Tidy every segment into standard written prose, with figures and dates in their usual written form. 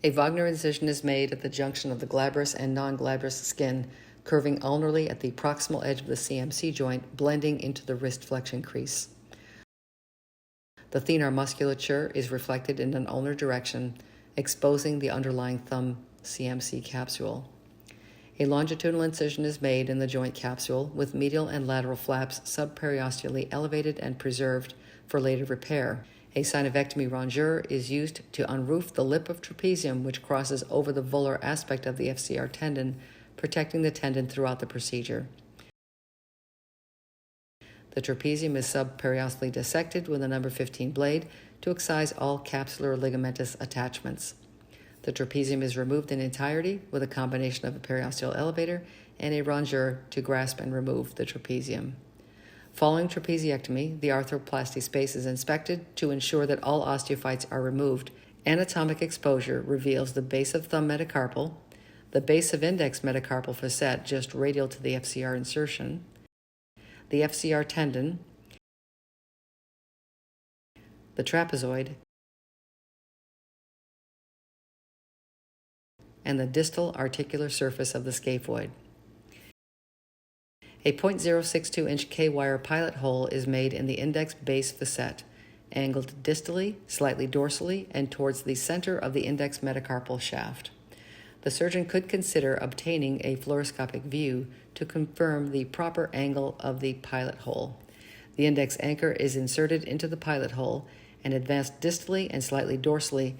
A Wagner incision is made at the junction of the glabrous and non-glabrous skin, curving ulnarly at the proximal edge of the CMC joint, blending into the wrist flexion crease. The thenar musculature is reflected in an ulnar direction, exposing the underlying thumb CMC capsule. A longitudinal incision is made in the joint capsule with medial and lateral flaps subperiosteally elevated and preserved for later repair. A synovectomy rongeur is used to unroof the lip of trapezium, which crosses over the volar aspect of the FCR tendon, protecting the tendon throughout the procedure. The trapezium is subperiosteally dissected with a number 15 blade to excise all capsular ligamentous attachments. The trapezium is removed in entirety with a combination of a periosteal elevator and a rongeur to grasp and remove the trapezium. Following trapeziectomy, the arthroplasty space is inspected to ensure that all osteophytes are removed. Anatomic exposure reveals the base of thumb metacarpal, the base of index metacarpal facet just radial to the FCR insertion, the FCR tendon, the trapezoid, and the distal articular surface of the scaphoid. A 0.062-inch K-wire pilot hole is made in the index base facet, angled distally, slightly dorsally, and towards the center of the index metacarpal shaft. The surgeon could consider obtaining a fluoroscopic view to confirm the proper angle of the pilot hole. The index anchor is inserted into the pilot hole and advanced distally and slightly dorsally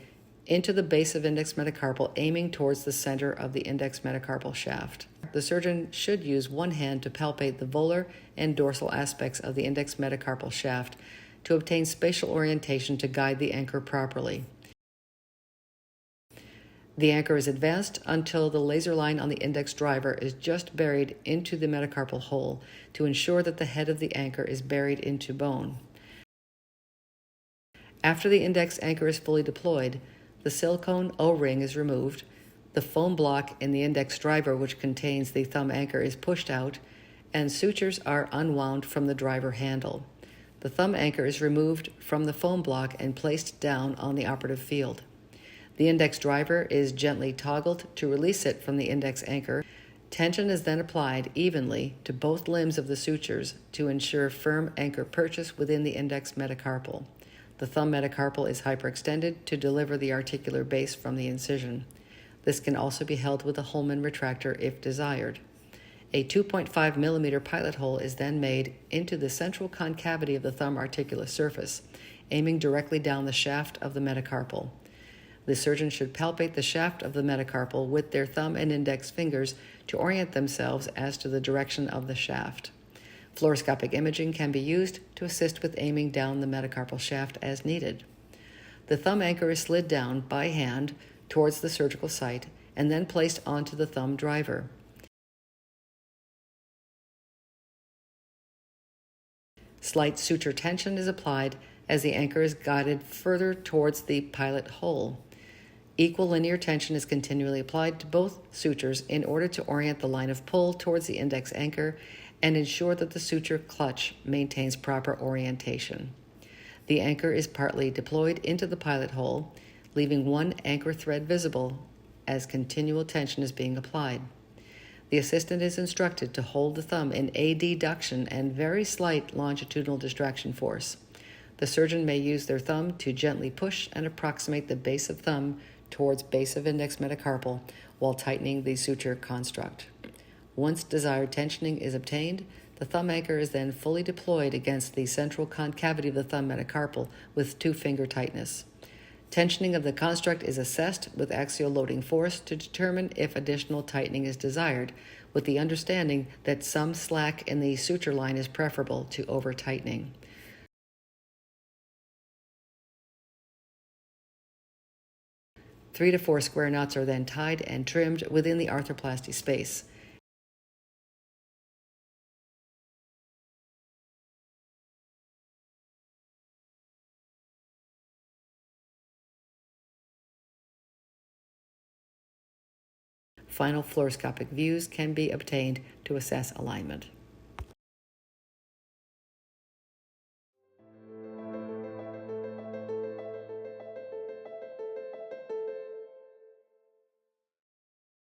into the base of index metacarpal, aiming towards the center of the index metacarpal shaft. The surgeon should use one hand to palpate the volar and dorsal aspects of the index metacarpal shaft to obtain spatial orientation to guide the anchor properly. The anchor is advanced until the laser line on the index driver is just buried into the metacarpal hole to ensure that the head of the anchor is buried into bone. After the index anchor is fully deployed, the silicone O-ring is removed, the foam block in the index driver which contains the thumb anchor is pushed out, and sutures are unwound from the driver handle. The thumb anchor is removed from the foam block and placed down on the operative field. The index driver is gently toggled to release it from the index anchor. Tension is then applied evenly to both limbs of the sutures to ensure firm anchor purchase within the index metacarpal. The thumb metacarpal is hyperextended to deliver the articular base from the incision. This can also be held with a Holman retractor if desired. A 2.5 millimeter pilot hole is then made into the central concavity of the thumb articular surface, aiming directly down the shaft of the metacarpal. The surgeon should palpate the shaft of the metacarpal with their thumb and index fingers to orient themselves as to the direction of the shaft. Fluoroscopic imaging can be used to assist with aiming down the metacarpal shaft as needed. The thumb anchor is slid down by hand towards the surgical site and then placed onto the thumb driver. Slight suture tension is applied as the anchor is guided further towards the pilot hole. Equal linear tension is continually applied to both sutures in order to orient the line of pull towards the index anchor and ensure that the suture clutch maintains proper orientation. The anchor is partly deployed into the pilot hole, leaving one anchor thread visible as continual tension is being applied. The assistant is instructed to hold the thumb in adduction and very slight longitudinal distraction force. The surgeon may use their thumb to gently push and approximate the base of thumb towards base of index metacarpal while tightening the suture construct. Once desired tensioning is obtained, the thumb anchor is then fully deployed against the central concavity of the thumb metacarpal with two-finger tightness. Tensioning of the construct is assessed with axial loading force to determine if additional tightening is desired, with the understanding that some slack in the suture line is preferable to over-tightening. Three to four square knots are then tied and trimmed within the arthroplasty space. Final fluoroscopic views can be obtained to assess alignment.